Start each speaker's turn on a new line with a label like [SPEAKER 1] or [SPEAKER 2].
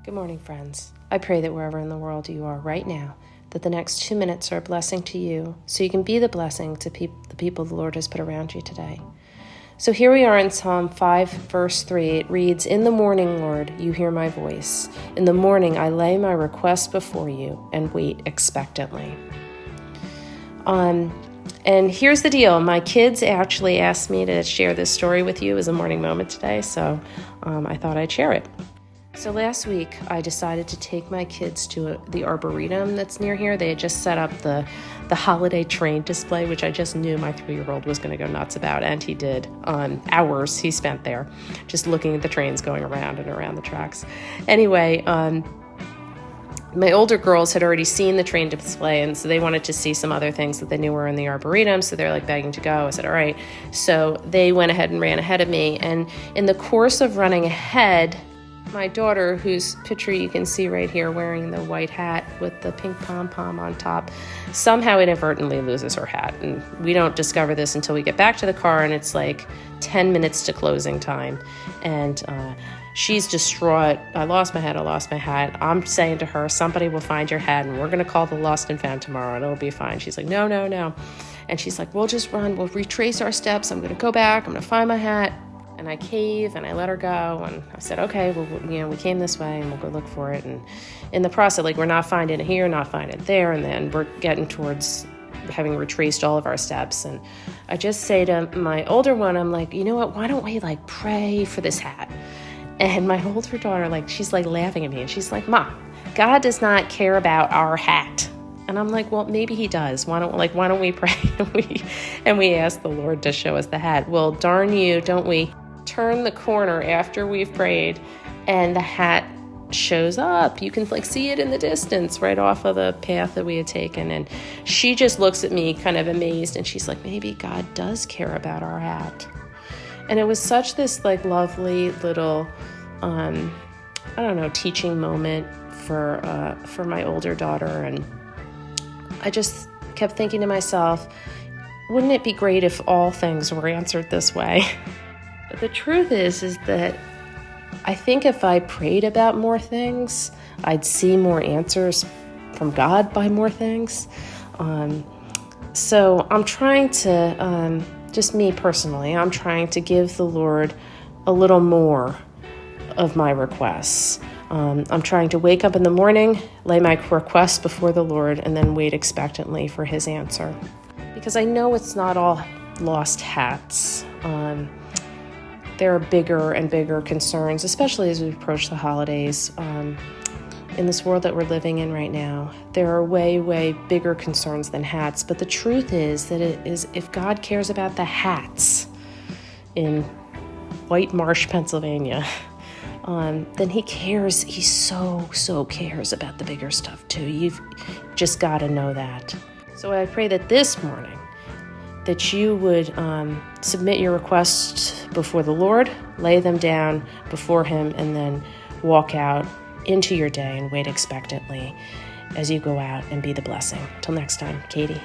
[SPEAKER 1] Good morning, friends. I pray that wherever in the world you are right now, that the next 2 minutes are a blessing to you, so you can be the blessing to the people the Lord has put around you today. So here we are in Psalm 5, verse 3. It reads, "In the morning, Lord, you hear my voice. In the morning, I lay my request before you and wait expectantly." And here's the deal. My kids actually asked me to share this story with you as a morning moment today, so I thought I'd share it. So last week, I decided to take my kids to the Arboretum that's near here. They had just set up the holiday train display, which I just knew my 3-year-old was going to go nuts about, and he did. Hours he spent there just looking at the trains going around and around the tracks. Anyway, my older girls had already seen the train display, and so they wanted to see some other things that they knew were in the Arboretum, so they're like begging to go. I said, all right. So they went ahead and ran ahead of me, and in the course of running ahead, my daughter, whose picture you can see right here wearing the white hat with the pink pom-pom on top, somehow inadvertently loses her hat. And we don't discover this until we get back to the car, and it's like 10 minutes to closing time. And she's distraught. I lost my hat. I'm saying to her, somebody will find your hat, and we're going to call the lost and found tomorrow, and it'll be fine. She's like, no. And she's like, we'll just run. We'll retrace our steps. I'm going to go back. I'm going to find my hat. And I cave and I let her go, and I said, okay, well, we came this way and we'll go look for it. And in the process, we're not finding it here, not finding it there, and then we're getting towards having retraced all of our steps. And I just say to my older one, I'm like, you know what, why don't we pray for this hat? And my older daughter, she's laughing at me, and she's like, Ma, God does not care about our hat. And I'm like, well, maybe he does. Why don't we pray and we ask the Lord to show us the hat? Well, darn you, don't we turn the corner after we've prayed, and the hat shows up. You can see it in the distance right off of the path that we had taken. And she just looks at me kind of amazed, and she's like, maybe God does care about our hat. And it was such this lovely little teaching moment for my older daughter. And I just kept thinking to myself, wouldn't it be great if all things were answered this way? But the truth is that I think if I prayed about more things, I'd see more answers from God by more things. So I'm trying to, just me personally, I'm trying to give the Lord a little more of my requests. I'm trying to wake up in the morning, lay my requests before the Lord, and then wait expectantly for his answer. Because I know it's not all lost hats. There are bigger and bigger concerns, especially as we approach the holidays. In this world that we're living in right now, there are way, way bigger concerns than hats. But the truth is that if God cares about the hats in White Marsh, Pennsylvania, then he cares. He so cares about the bigger stuff too. You've just got to know that. So I pray that this morning that you would submit your requests before the Lord, lay them down before him, and then walk out into your day and wait expectantly as you go out and be the blessing. Till next time, Katie.